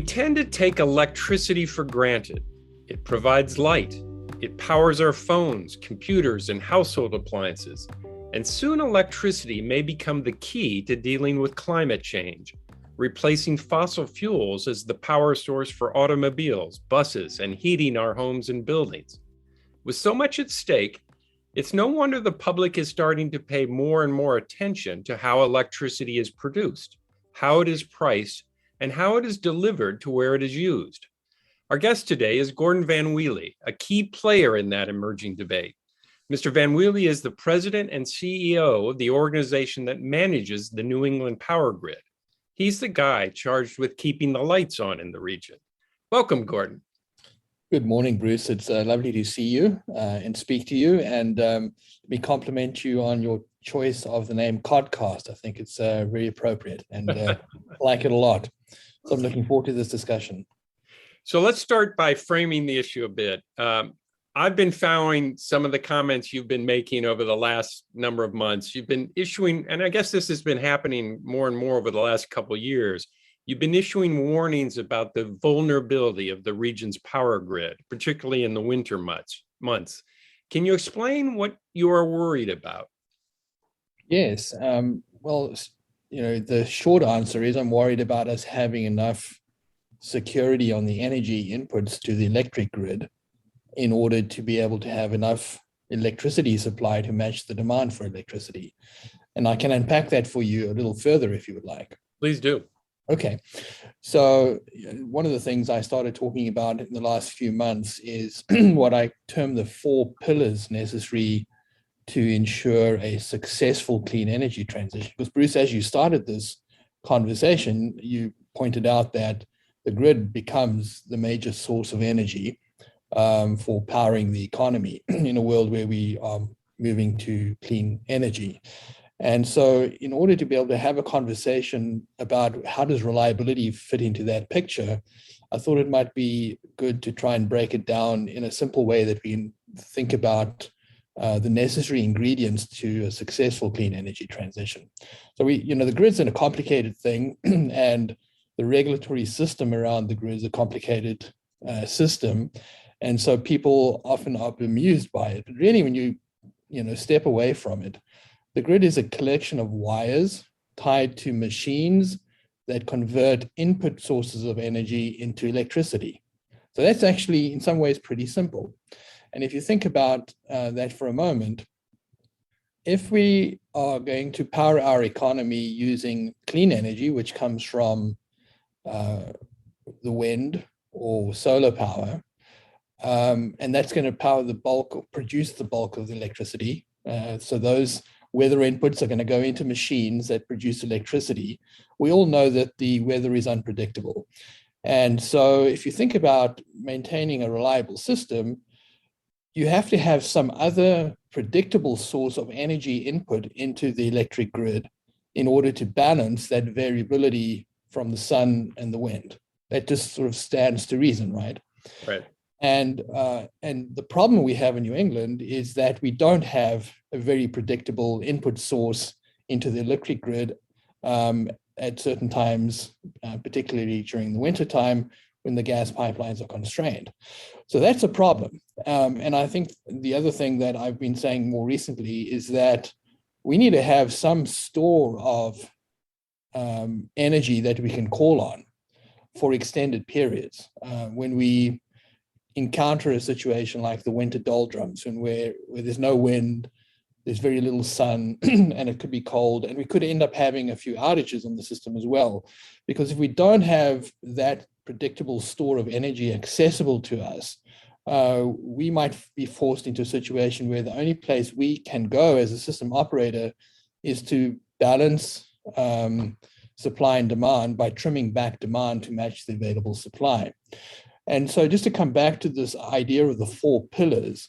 We tend to take electricity for granted. It provides light. It powers our phones, computers, and household appliances. And soon electricity may become the key to dealing with climate change, replacing fossil fuels as the power source for automobiles, buses, and heating our homes and buildings. With so much at stake, it's no wonder the public is starting to pay more and more attention to how electricity is produced, how it is priced, and how it is delivered to where it is used. Our guest today is Gordon Van Welie, a key player in that emerging debate. Mr. Van Welie is the president and CEO of the organization that manages the New England power grid. He's the guy charged with keeping the lights on in the region. Welcome, Gordon. Good morning, Bruce. It's lovely to see you and speak to you. And let me compliment you on your choice of the name Codcast. I think it's very appropriate and I like it a lot. So I'm looking forward to this discussion. So let's start by framing the issue a bit. I've been following some of the comments you've been making over the last number of months. You've been issuing, and I guess this has been happening more and more over the last couple of years, you've been issuing warnings about the vulnerability of the region's power grid, particularly in the winter months. Can you explain what you are worried about? Yes. Well, the short answer is I'm worried about us having enough security on the energy inputs to the electric grid in order to be able to have enough electricity supply to match the demand for electricity. And I can unpack that for you a little further if you would like. Please do. Okay. So one of the things I started talking about in the last few months is what I term the 4 pillars necessary to ensure a successful clean energy transition. Because Bruce, as you started this conversation, you pointed out that the grid becomes the major source of energy for powering the economy in a world where we are moving to clean energy. And so in order to be able to have a conversation about how does reliability fit into that picture, I thought it might be good to try and break it down in a simple way that we can think about the necessary ingredients to a successful clean energy transition. So the grid's a complicated thing, and the regulatory system around the grid is a complicated system. And so people often are bemused by it. But really, when you step away from it, the grid is a collection of wires tied to machines that convert input sources of energy into electricity. So that's actually, in some ways, pretty simple. And if you think about that for a moment, if we are going to power our economy using clean energy, which comes from the wind or solar power, and that's going to power the bulk or produce the bulk of the electricity. So those weather inputs are going to go into machines that produce electricity. We all know that the weather is unpredictable. And so if you think about maintaining a reliable system, you have to have some other predictable source of energy input into the electric grid in order to balance that variability from the sun and the wind. That just sort of stands to reason, right? Right. And the problem we have in New England is that we don't have a very predictable input source into the electric grid at certain times, particularly during the winter time when the gas pipelines are constrained. So that's a problem. And I think the other thing that I've been saying more recently is that we need to have some store of energy that we can call on for extended periods. When we encounter a situation like the winter doldrums, and where there's no wind, there's very little sun, and it could be cold, and we could end up having a few outages on the system as well. Because if we don't have that predictable store of energy accessible to us, we might be forced into a situation where the only place we can go as a system operator is to balance supply and demand by trimming back demand to match the available supply. And so just to come back to this idea of the 4 pillars,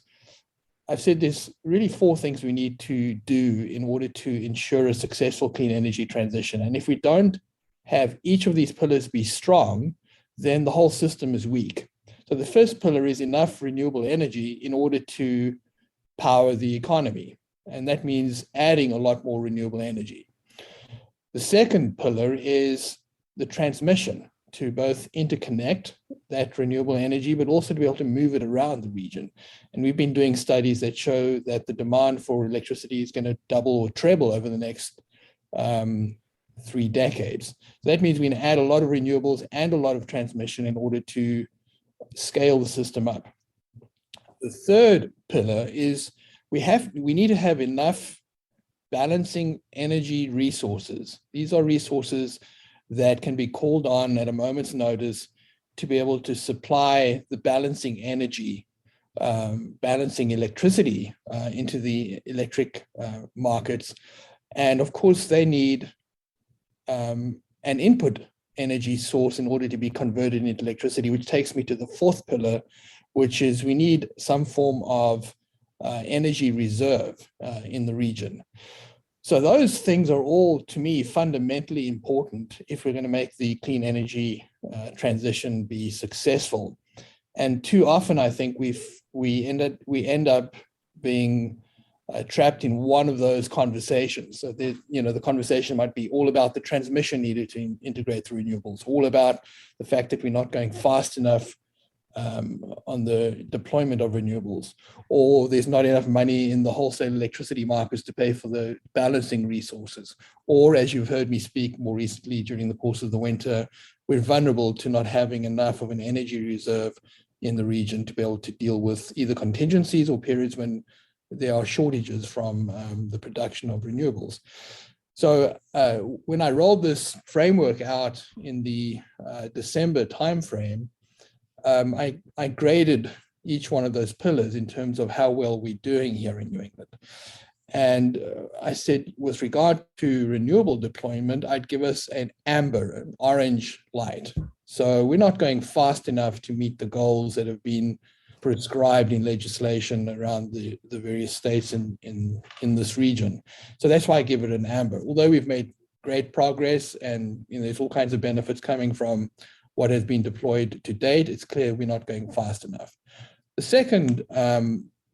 I've said there's really 4 things we need to do in order to ensure a successful clean energy transition. And if we don't have each of these pillars be strong, then the whole system is weak. So the first pillar is enough renewable energy in order to power the economy. And that means adding a lot more renewable energy. The second pillar is the transmission. to both interconnect that renewable energy, but also to be able to move it around the region. And we've been doing studies that show that the demand for electricity is going to double or treble over the next 3 decades. So that means we're going to add a lot of renewables and a lot of transmission in order to scale the system up. The third pillar is we need to have enough balancing energy resources. These are resources that can be called on at a moment's notice to be able to supply the balancing energy, balancing electricity into the electric markets. And of course, they need an input energy source in order to be converted into electricity, which takes me to the fourth pillar, which is we need some form of energy reserve in the region. So those things are all, to me, fundamentally important if we're going to make the clean energy transition be successful. And too often, I think we end up being trapped in one of those conversations. So the conversation might be all about the transmission needed to integrate the renewables, all about the fact that we're not going fast enough on the deployment of renewables, or there's not enough money in the wholesale electricity markets to pay for the balancing resources. Or, as you've heard me speak more recently during the course of the winter, we're vulnerable to not having enough of an energy reserve in the region to be able to deal with either contingencies or periods when there are shortages from the production of renewables. So when I rolled this framework out in the December timeframe, I graded each one of those pillars in terms of how well we're doing here in New England. And I said, with regard to renewable deployment, I'd give us an amber, an orange light. So we're not going fast enough to meet the goals that have been prescribed in legislation around the various states in this region. So that's why I give it an amber. Although we've made great progress and there's all kinds of benefits coming from what has been deployed to date, it's clear we're not going fast enough. The second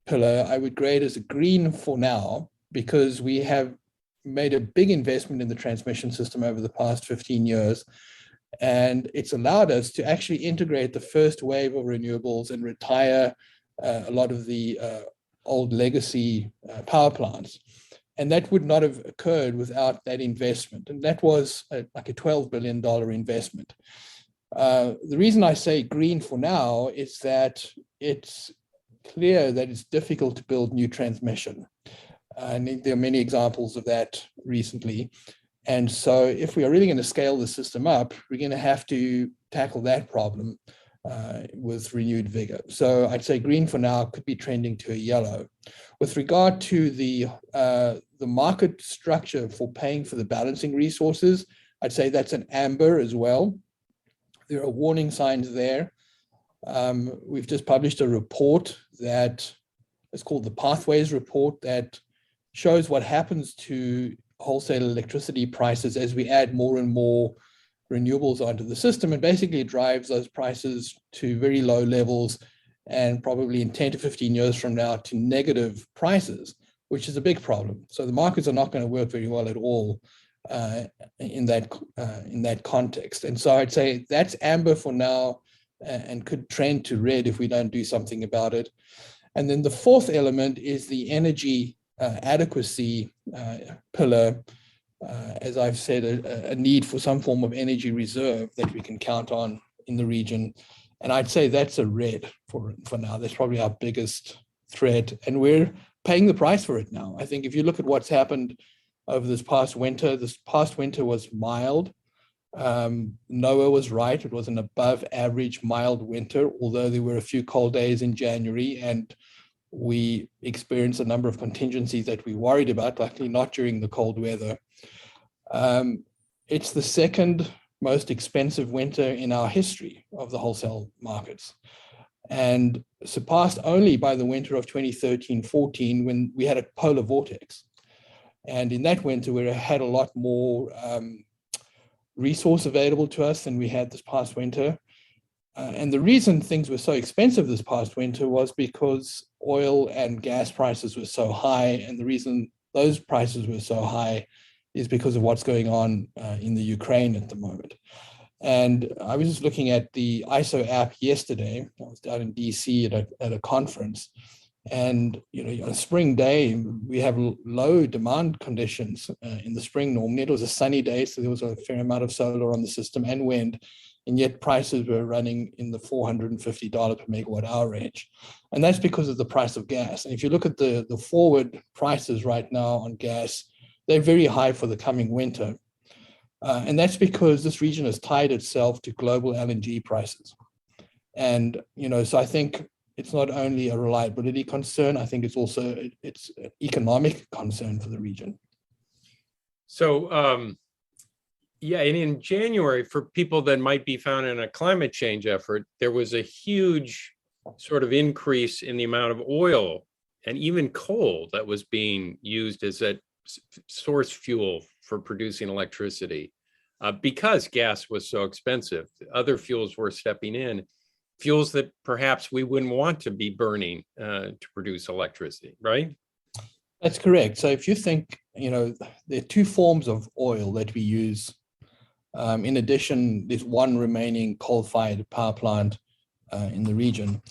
pillar I would grade as a green for now, because we have made a big investment in the transmission system over the past 15 years. And it's allowed us to actually integrate the first wave of renewables and retire a lot of the old legacy power plants. And that would not have occurred without that investment. And that was like a $12 billion investment. The reason I say green for now is that it's clear that it's difficult to build new transmission. And there are many examples of that recently. And so if we are really going to scale the system up, we're going to have to tackle that problem with renewed vigor. So I'd say green for now, could be trending to a yellow. With regard to the market structure for paying for the balancing resources, I'd say that's an amber as well. There are warning signs there. We've just published a report that is called the Pathways Report that shows what happens to wholesale electricity prices as we add more and more renewables onto the system, and basically drives those prices to very low levels and probably in 10 to 15 years from now to negative prices, which is a big problem. So the markets are not going to work very well at all in that context. And so I'd say that's amber for now and could trend to red if we don't do something about it. And then the fourth element is the energy adequacy pillar. As I've said, a need for some form of energy reserve that we can count on in the region. And I'd say that's a red for now. That's probably our biggest threat. And we're paying the price for it now. I think if you look at what's happened over this past winter was mild. NOAA was right. It was an above average mild winter, although there were a few cold days in January, and we experienced a number of contingencies that we worried about, luckily not during the cold weather. It's the second most expensive winter in our history of the wholesale markets, and surpassed only by the winter of 2013-14 when we had a polar vortex. And in that winter, we had a lot more resource available to us than we had this past winter. And the reason things were so expensive this past winter was because oil and gas prices were so high. And the reason those prices were so high is because of what's going on in the Ukraine at the moment. And I was just looking at the ISO app yesterday. I was down in DC at a conference. And on a spring day, we have low demand conditions in the spring. Normally, it was a sunny day, so there was a fair amount of solar on the system and wind, and yet prices were running in the $450 per megawatt hour range. And that's because of the price of gas. And if you look at the forward prices right now on gas, they're very high for the coming winter. And that's because this region has tied itself to global LNG prices. And, so I think it's not only a reliability concern, I think it's also it's an economic concern for the region. So, yeah, and in January, for people that might be found in a climate change effort, there was a huge sort of increase in the amount of oil and even coal that was being used as a source fuel for producing electricity because gas was so expensive. Other fuels were stepping in, fuels that perhaps we wouldn't want to be burning to produce electricity, right? That's correct. So if you think, there are two forms of oil that we use. In addition, there's one remaining coal-fired power plant in the region.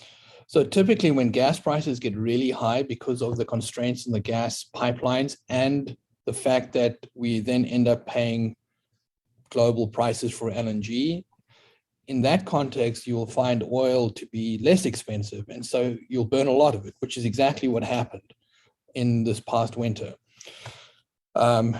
So typically when gas prices get really high because of the constraints in the gas pipelines and the fact that we then end up paying global prices for LNG, in that context, you will find oil to be less expensive. And so you'll burn a lot of it, which is exactly what happened in this past winter. And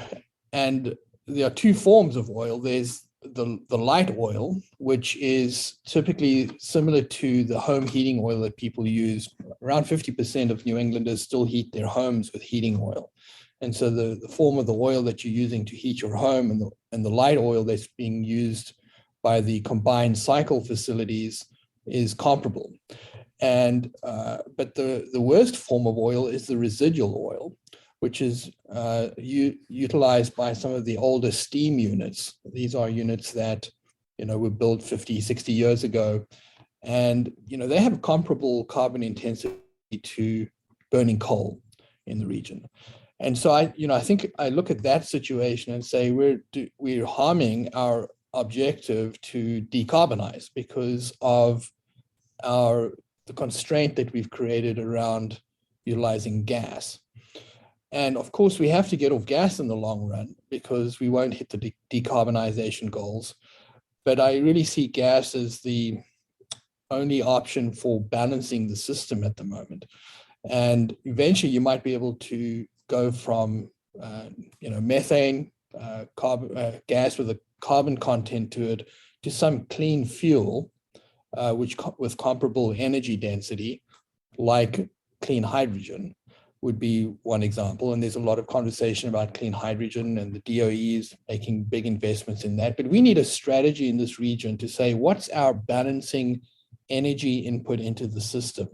there are two forms of oil. There's the light oil, which is typically similar to the home heating oil that people use. Around 50% of New Englanders still heat their homes with heating oil. And so the form of the oil that you're using to heat your home and the light oil that's being used by the combined cycle facilities is comparable. And but the worst form of oil is the residual oil, which is utilized by some of the older steam units. These are units that were built 50, 60 years ago. And they have comparable carbon intensity to burning coal in the region. And so I think I look at that situation and say we're harming our objective to decarbonize because of the constraint that we've created around utilizing gas. And of course, we have to get off gas in the long run because we won't hit the decarbonization goals. But I really see gas as the only option for balancing the system at the moment. And eventually you might be able to go from methane, gas with a carbon content to it, to some clean fuel, with comparable energy density, like clean hydrogen would be one example. And there's a lot of conversation about clean hydrogen, and the DOE is making big investments in that. But we need a strategy in this region to say, what's our balancing energy input into the system?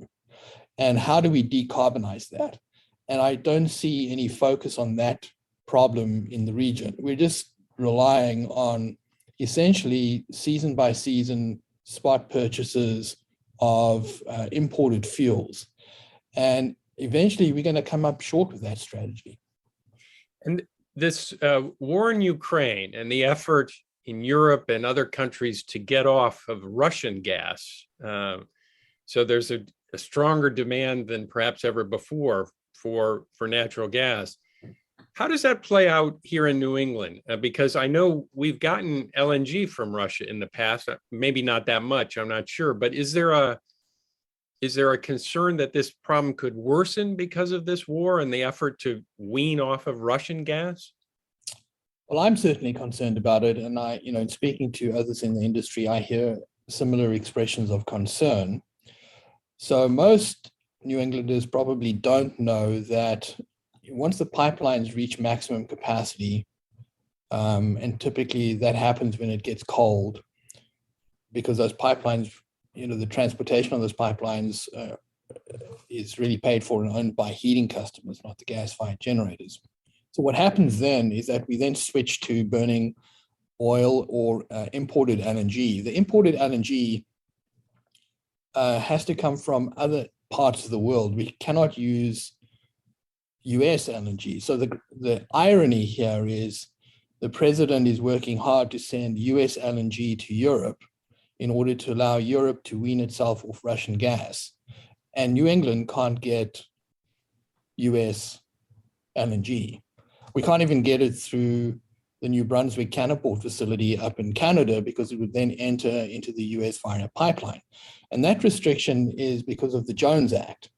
And how do we decarbonize that? And I don't see any focus on that problem in the region. We're just relying on essentially season by season spot purchases of imported fuels. And eventually we're going to come up short with that strategy. And this war in Ukraine and the effort in Europe and other countries to get off of Russian gas. So there's a stronger demand than perhaps ever before for natural gas. How does that play out here in New England? Because I know we've gotten LNG from Russia in the past, maybe not that much, I'm not sure, but is there a concern that this problem could worsen because of this war and the effort to wean off of Russian gas? Well, I'm certainly concerned about it. And in speaking to others in the industry, I hear similar expressions of concern. So most New Englanders probably don't know that once the pipelines reach maximum capacity, and typically that happens when it gets cold, because those pipelines, the transportation on those pipelines is really paid for and owned by heating customers, not the gas-fired generators. So what happens then is that we then switch to burning oil or imported LNG. The imported LNG has to come from other parts of the world. We cannot use US LNG. So the irony here is the president is working hard to send US LNG to Europe in order to allow Europe to wean itself off Russian gas. And New England can't get US LNG. We can't even get it through the New Brunswick Canaport facility up in Canada because it would then enter into the US via a pipeline. And that restriction is because of the Jones Act,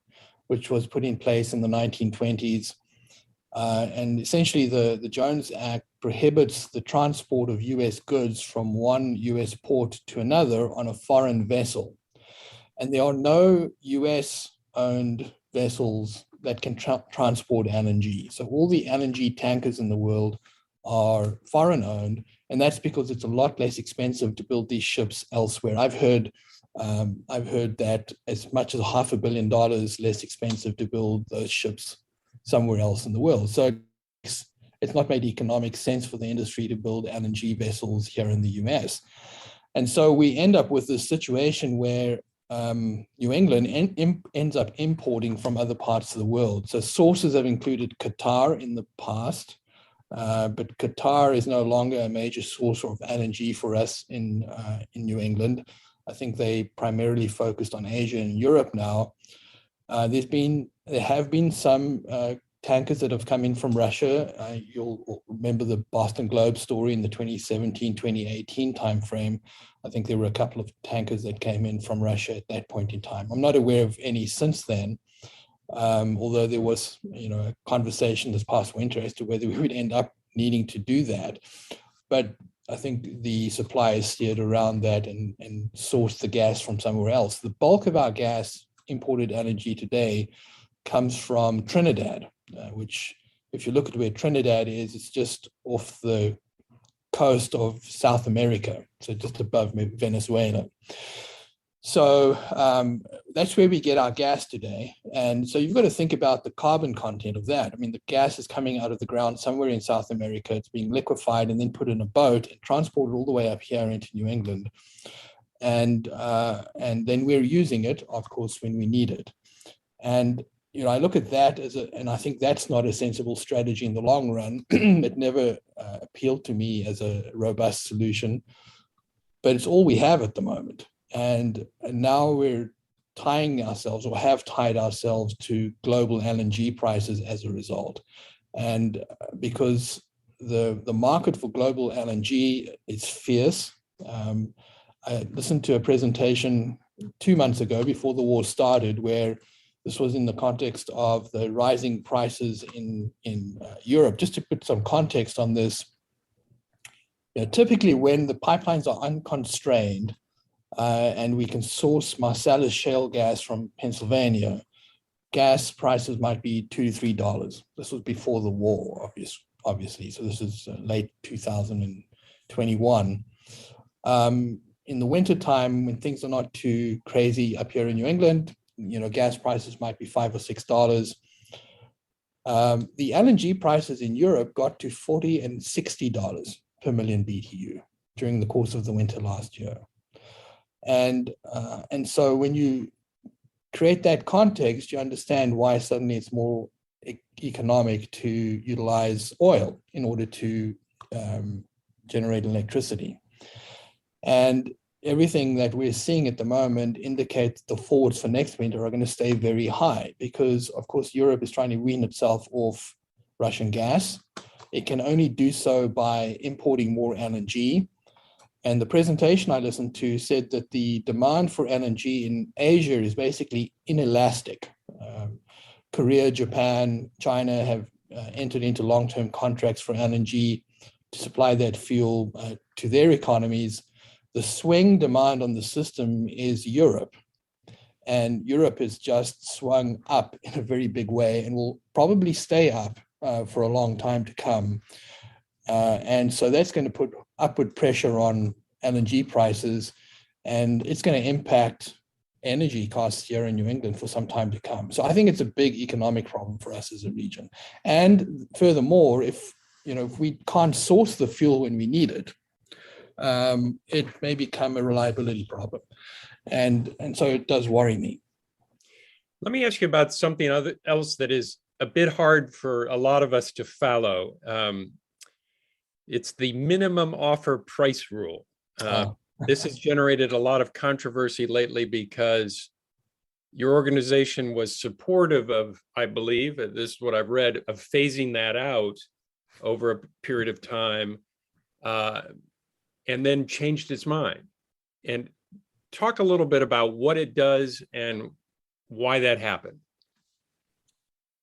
which was put in place in the 1920s. And essentially the Jones Act prohibits the transport of US goods from one US port to another on a foreign vessel. And there are no US-owned vessels that can transport LNG. So all the LNG tankers in the world are foreign-owned, and that's because it's a lot less expensive to build these ships elsewhere. I've heard that as much as $500 million less expensive to build those ships somewhere else in the world. So it's not made economic sense for the industry to build LNG vessels here in the US. And so we end up with this situation where New England ends up importing from other parts of the world. So sources have included Qatar in the past, but Qatar is no longer a major source of LNG for us in New England. I think they primarily focused on Asia and Europe now. There have been some tankers that have come in from Russia. You'll remember the Boston Globe story in the 2017-2018 timeframe. I think there were a couple of tankers that came in from Russia at that point in time. I'm not aware of any since then, although there was, a conversation this past winter as to whether we would end up needing to do that. But I think the suppliers steered around that and sourced the gas from somewhere else. The bulk of our gas imported LNG today comes from Trinidad, which, if you look at where Trinidad is, it's just off the coast of South America, so just above Venezuela. So that's where we get our gas today. And so you've got to think about the carbon content of that. I mean, the gas is coming out of the ground somewhere in South America. It's being liquefied and then put in a boat and transported all the way up here into New England. And then we're using it, of course, when we need it. And I look at that and I think that's not a sensible strategy in the long run. It never appealed to me as a robust solution, but it's all we have at the moment. And now we're tying ourselves, or have tied ourselves, to global LNG prices as a result. And because the market for global LNG is fierce. I listened to a presentation 2 months ago before the war started, where this was in the context of the rising prices in Europe. Just to put some context on this, typically when the pipelines are unconstrained and we can source Marcellus shale gas from Pennsylvania, gas prices might be $2 to $3. This was before the war, obviously. So this is late 2021. In the wintertime, when things are not too crazy up here in New England, gas prices might be $5 or $6. The LNG prices in Europe got to $40 and $60 per million BTU during the course of the winter last year. And so when you create that context, you understand why suddenly it's more economic to utilize oil in order to generate electricity. And everything that we're seeing at the moment indicates the forwards for next winter are going to stay very high because, of course, Europe is trying to wean itself off Russian gas. It can only do so by importing more LNG. And the presentation I listened to said that the demand for LNG in Asia is basically inelastic. Korea, Japan, China have entered into long-term contracts for LNG to supply that fuel to their economies. The swing demand on the system is Europe. And Europe has just swung up in a very big way and will probably stay up for a long time to come. And so that's going to put upward pressure on LNG prices, and it's going to impact energy costs here in New England for some time to come. So I think it's a big economic problem for us as a region. And furthermore, if we can't source the fuel when we need it, it may become a reliability problem. And so it does worry me. Let me ask you about something else that is a bit hard for a lot of us to follow. It's the minimum offer price rule. Oh, This has generated a lot of controversy lately because your organization was supportive of, I believe, this is what I've read, of phasing that out over a period of time, and then changed its mind. And talk a little bit about what it does and why that happened.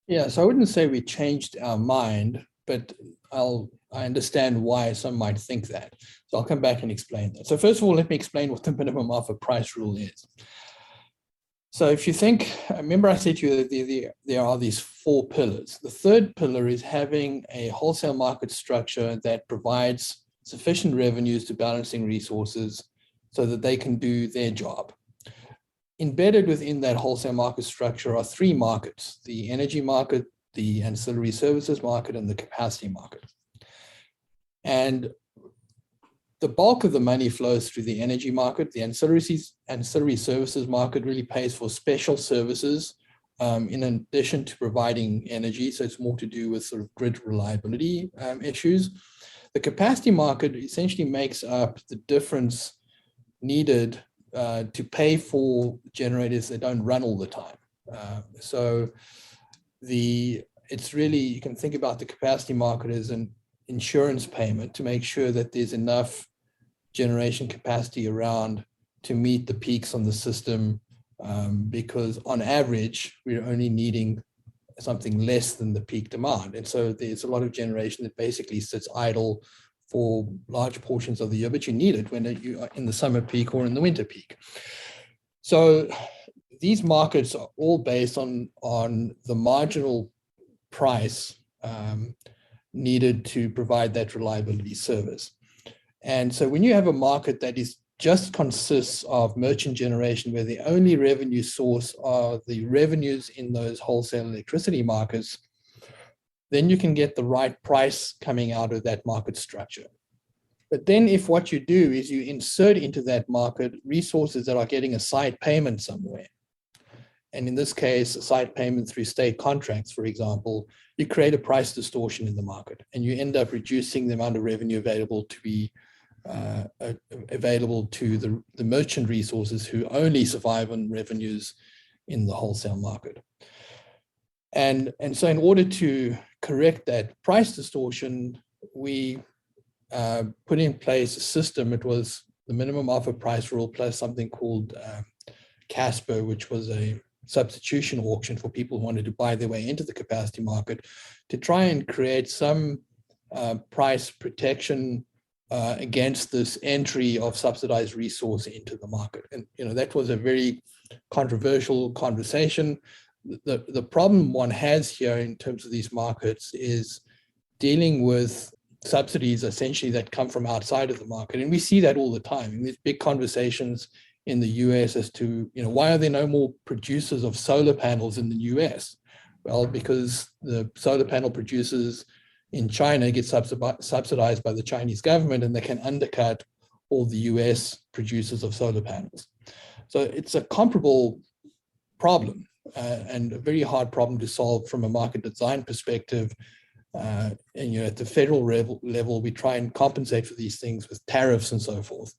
yeah. So I wouldn't say we changed our mind, but I understand why some might think that. So I'll come back and explain that. So first of all, let me explain what the minimum offer price rule is. So if you think, remember I said to you that there are these four pillars. The third pillar is having a wholesale market structure that provides sufficient revenues to balancing resources so that they can do their job. Embedded within that wholesale market structure are three markets: the energy market, the ancillary services market, and the capacity market. And the bulk of the money flows through the energy market. The ancillary services market really pays for special services in addition to providing energy. So it's more to do with sort of grid reliability issues. The capacity market essentially makes up the difference needed to pay for generators that don't run all the time. It's really, you can think about the capacity market as an insurance payment to make sure that there's enough generation capacity around to meet the peaks on the system, because on average, we're only needing something less than the peak demand. And so there's a lot of generation that basically sits idle for large portions of the year, but you need it when you are in the summer peak or in the winter peak. So these markets are all based on the marginal price needed to provide that reliability service. And so when you have a market that is just consists of merchant generation, where the only revenue source are the revenues in those wholesale electricity markets, then you can get the right price coming out of that market structure. But then if what you do is you insert into that market resources that are getting a side payment somewhere, and in this case, a side payment through state contracts, for example, you create a price distortion in the market, and you end up reducing the amount of revenue available to be available to the merchant resources who only survive on revenues in the wholesale market. And so in order to correct that price distortion, we put in place a system. It was the minimum offer price rule plus something called Casper, which was a substitution auction for people who wanted to buy their way into the capacity market, to try and create some price protection against this entry of subsidized resource into the market. And that was a very controversial conversation. The problem one has here in terms of these markets is dealing with subsidies essentially that come from outside of the market. And we see that all the time. And there's big conversations in the US as to, why are there no more producers of solar panels in the US? Well, because the solar panel producers in China get subsidized by the Chinese government, and they can undercut all the US producers of solar panels. So it's a comparable problem and a very hard problem to solve from a market design perspective. And at the federal level, we try and compensate for these things with tariffs and so forth.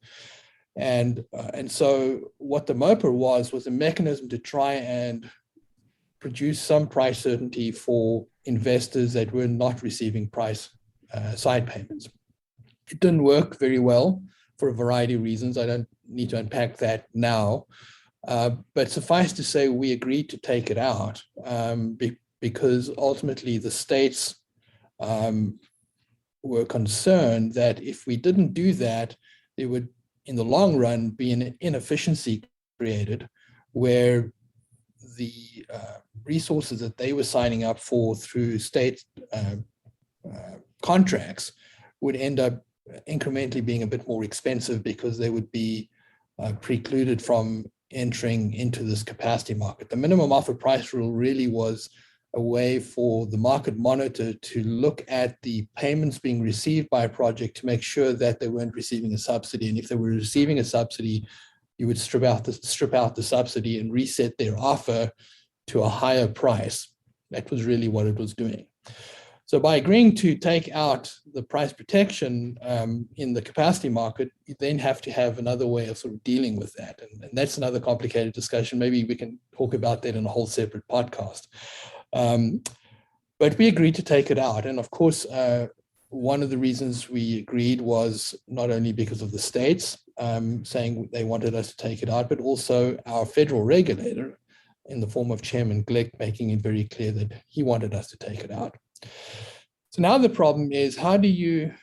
And so what the MOPR was a mechanism to try and produce some price certainty for investors that were not receiving price side payments. It didn't work very well for a variety of reasons. I don't need to unpack that now. But suffice to say, we agreed to take it out because ultimately the states were concerned that if we didn't do that, there would, in the long run, be an inefficiency created where the resources that they were signing up for through state contracts would end up incrementally being a bit more expensive because they would be precluded from entering into this capacity market. The minimum offer price rule really was a way for the market monitor to look at the payments being received by a project to make sure that they weren't receiving a subsidy. And if they were receiving a subsidy, you would strip out the subsidy and reset their offer to a higher price. That was really what it was doing. So by agreeing to take out the price protection in the capacity market, you then have to have another way of sort of dealing with that. And that's another complicated discussion. Maybe we can talk about that in a whole separate podcast. But we agreed to take it out. And of course, one of the reasons we agreed was not only because of the states saying they wanted us to take it out, but also our federal regulator in the form of Chairman Glick making it very clear that he wanted us to take it out. So now the problem is, how do you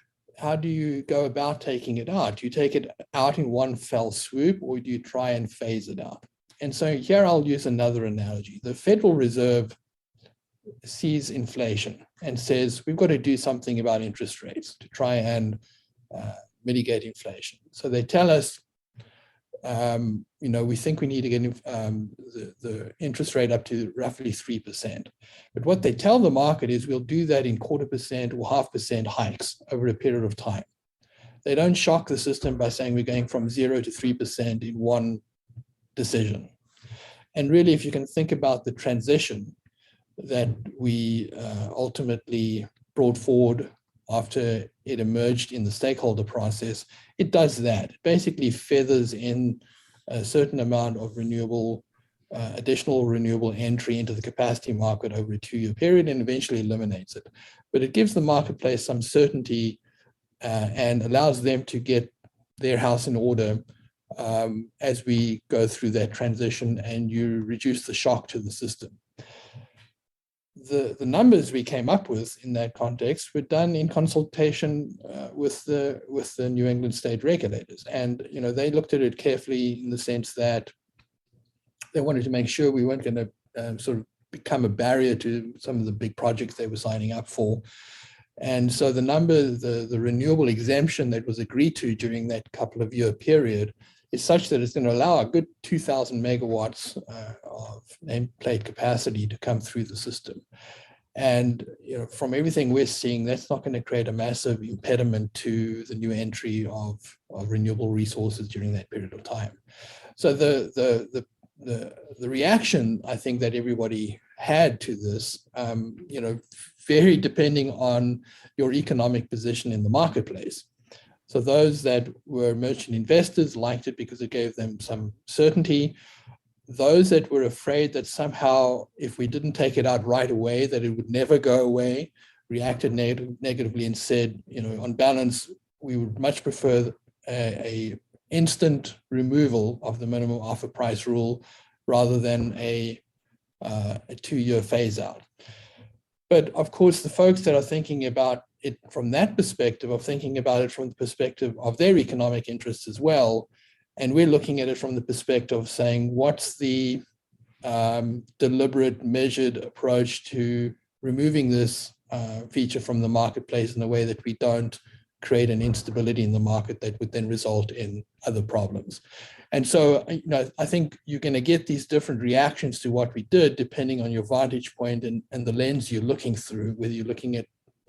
go about taking it out? Do you take it out in one fell swoop, or do you try and phase it out? And so here I'll use another analogy. The Federal Reserve sees inflation and says, we've got to do something about interest rates to try and mitigate inflation. So they tell us, we think we need to get the interest rate up to roughly 3%. But what they tell the market is we'll do that in 0.25% or 0.5% hikes over a period of time. They don't shock the system by saying we're going from 0 to 3% in one decision. And really, if you can think about the transition that we ultimately brought forward after it emerged in the stakeholder process, it does that. It basically feathers in a certain amount of additional renewable entry into the capacity market over a 2-year period and eventually eliminates it. But it gives the marketplace some certainty and allows them to get their house in order as we go through that transition, and you reduce the shock to the system. The numbers we came up with in that context were done in consultation with the New England state regulators, and they looked at it carefully in the sense that they wanted to make sure we weren't going to sort of become a barrier to some of the big projects they were signing up for. And so the renewable exemption that was agreed to during that couple of year period is such that it's going to allow a good 2,000 megawatts of nameplate capacity to come through the system. And from everything we're seeing, that's not going to create a massive impediment to the new entry of renewable resources during that period of time. So the reaction, I think, that everybody had to this, varied depending on your economic position in the marketplace. So those that were merchant investors liked it because it gave them some certainty. Those that were afraid that somehow if we didn't take it out right away, that it would never go away, reacted negatively and said, on balance, we would much prefer a instant removal of the minimum offer price rule rather than a 2-year phase out. But of course, the folks that are thinking about it from that perspective, of thinking about it from the perspective of their economic interests as well, and we're looking at it from the perspective of saying, what's the deliberate, measured approach to removing this feature from the marketplace in a way that we don't create an instability in the market that would then result in other problems. And so, I think you're going to get these different reactions to what we did, depending on your vantage point and the lens you're looking through, whether you're looking at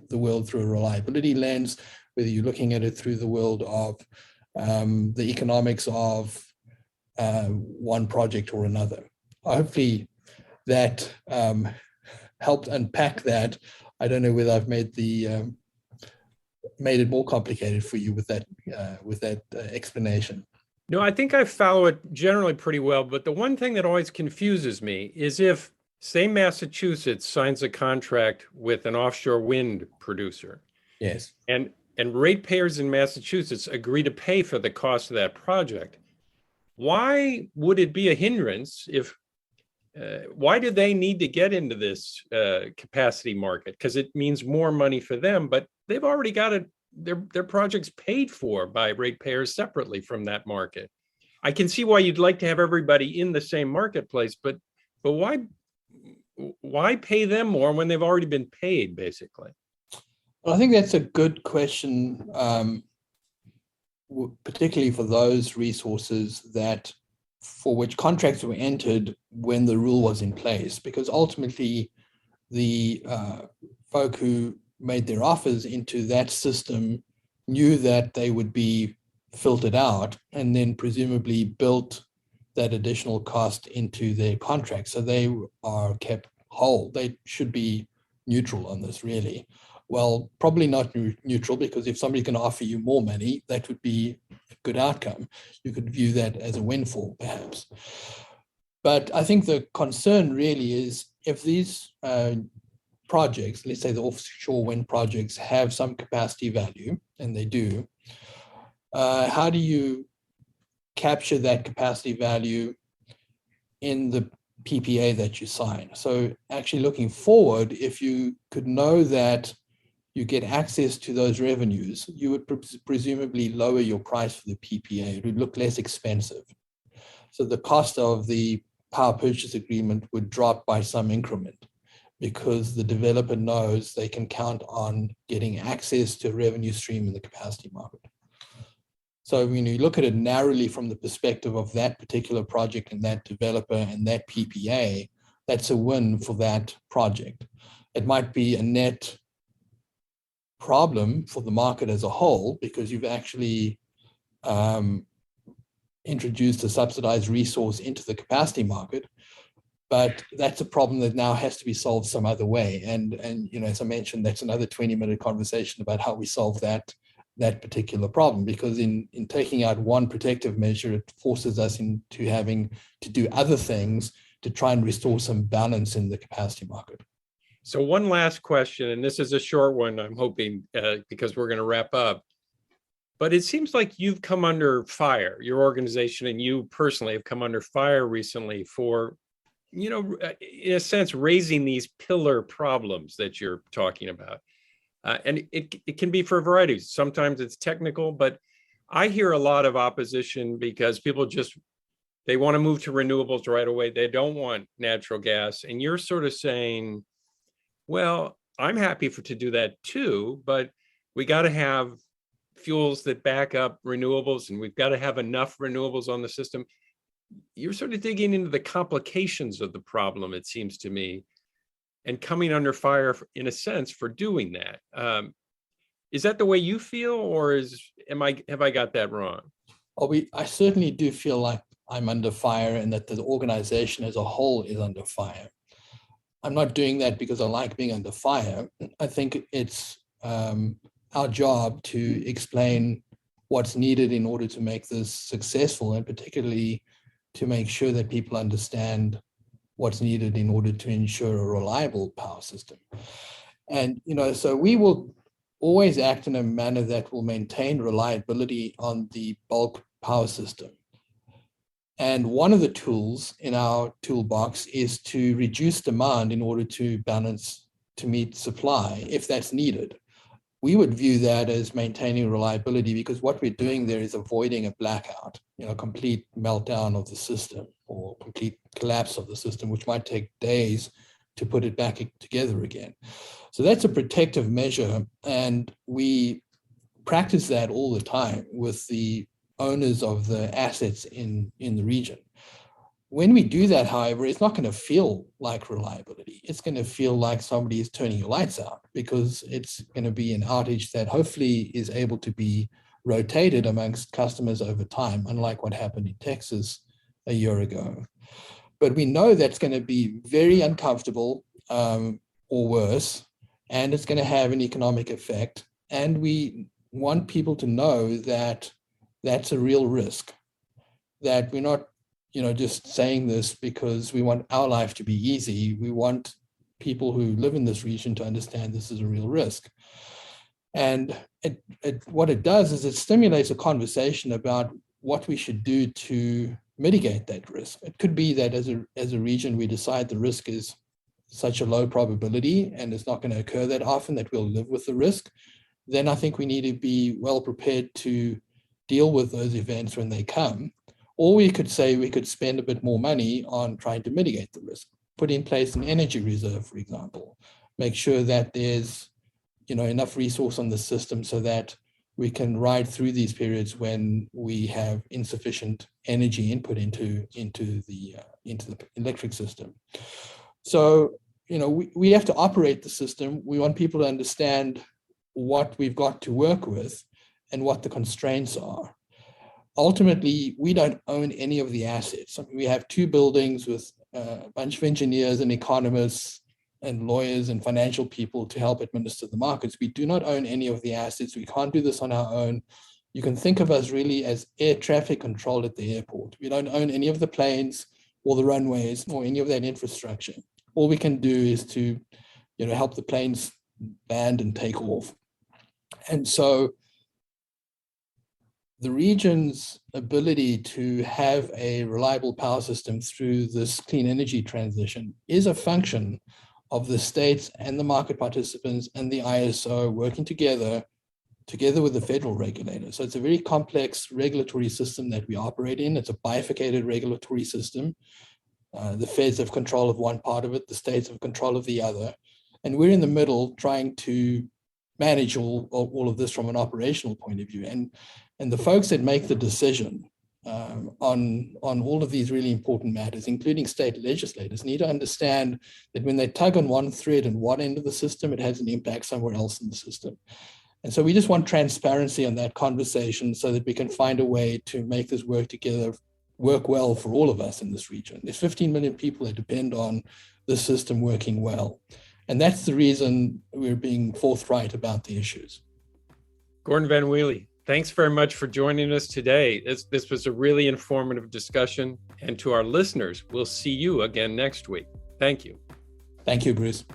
the world through a reliability lens, whether you're looking at it through the world of the economics of one project or another. Hopefully that helped unpack that. I don't know whether I've made it more complicated for you with that explanation. No, I think I follow it generally pretty well, but the one thing that always confuses me is if, say, Massachusetts signs a contract with an offshore wind producer. Yes. And ratepayers in Massachusetts agree to pay for the cost of that project. Why would it be a hindrance if, why do they need to get into this capacity market? Because it means more money for them, but they've already got their projects paid for by ratepayers separately from that market. I can see why you'd like to have everybody in the same marketplace, but why pay them more when they've already been paid, basically? Well, I think that's a good question, particularly for those resources for which contracts were entered when the rule was in place, because ultimately the folk who made their offers into that system knew that they would be filtered out and then presumably built that additional cost into their contract. So they are kept whole. They should be neutral on this, really. Well, probably not neutral, because if somebody's going to offer you more money, that would be a good outcome. You could view that as a windfall, perhaps. But I think the concern really is if these projects, let's say the offshore wind projects, have some capacity value, and they do, how do you capture that capacity value in the PPA that you sign? So actually looking forward, if you could know that you get access to those revenues, you would presumably lower your price for the PPA. It would look less expensive. So the cost of the power purchase agreement would drop by some increment, because the developer knows they can count on getting access to a revenue stream in the capacity market. So when you look at it narrowly from the perspective of that particular project and that developer and that PPA, that's a win for that project. It might be a net problem for the market as a whole, because you've actually introduced a subsidized resource into the capacity market, but that's a problem that now has to be solved some other way. And as I mentioned, that's another 20-minute conversation about how we solve that particular problem, because in taking out one protective measure, it forces us into having to do other things to try and restore some balance in the capacity market. So one last question, and this is a short one, I'm hoping, because we're going to wrap up. But it seems like you've come under fire, your organization and you personally have come under fire recently for, in a sense, raising these pillar problems that you're talking about. And it can be for a variety. Sometimes it's technical, but I hear a lot of opposition because people they want to move to renewables right away. They don't want natural gas. And you're sort of saying, well, I'm happy to do that too, but we got to have fuels that back up renewables, and we've got to have enough renewables on the system. You're sort of digging into the complications of the problem, it seems to me, and coming under fire in a sense for doing that. Is that the way you feel, or have I got that wrong? I certainly do feel like I'm under fire, and that the organization as a whole is under fire. I'm not doing that because I like being under fire. I think it's our job to explain what's needed in order to make this successful, and particularly to make sure that people understand what's needed in order to ensure a reliable power system. And, so we will always act in a manner that will maintain reliability on the bulk power system. And one of the tools in our toolbox is to reduce demand in order to meet supply, if that's needed. We would view that as maintaining reliability, because what we're doing there is avoiding a blackout, complete meltdown of the system or complete collapse of the system, which might take days to put it back together again. So that's a protective measure, and we practice that all the time with the owners of the assets in the region. When we do that, however, it's not going to feel like reliability. It's going to feel like somebody is turning your lights out, because it's going to be an outage that hopefully is able to be rotated amongst customers over time, unlike what happened in Texas a year ago. But we know that's going to be very uncomfortable or worse, and it's going to have an economic effect. And we want people to know that that's a real risk, that we're not just saying this because we want our life to be easy. We want people who live in this region to understand this is a real risk. And what it does is it stimulates a conversation about what we should do to mitigate that risk. It could be that as a region, we decide the risk is such a low probability and it's not going to occur that often that we'll live with the risk. Then I think we need to be well prepared to deal with those events when they come. Or we could say we could spend a bit more money on trying to mitigate the risk, put in place an energy reserve, for example, make sure that there's enough resource on the system so that we can ride through these periods when we have insufficient energy input into the electric system. So we have to operate the system. We want people to understand what we've got to work with and what the constraints are. Ultimately, we don't own any of the assets. We have two buildings with a bunch of engineers and economists and lawyers and financial people to help administer the markets. We do not own any of the assets. We can't do this on our own. You can think of us really as air traffic control at the airport. We don't own any of the planes or the runways or any of that infrastructure. All we can do is to, help the planes land and take off. And so the region's ability to have a reliable power system through this clean energy transition is a function of the states and the market participants and the ISO working together with the federal regulator. So it's a very complex regulatory system that we operate in. It's a bifurcated regulatory system. The feds have control of one part of it, the states have control of the other. And we're in the middle trying to manage all of this from an operational point of view. And the folks that make the decision on all of these really important matters, including state legislators, need to understand that when they tug on one thread in one end of the system, it has an impact somewhere else in the system. And so we just want transparency on that conversation so that we can find a way to make this work together, work well for all of us in this region. There's 15 million people that depend on the system working well. And that's the reason we're being forthright about the issues. Gordon Van Welie, thanks very much for joining us today. This was a really informative discussion. And to our listeners, we'll see you again next week. Thank you. Thank you, Bruce.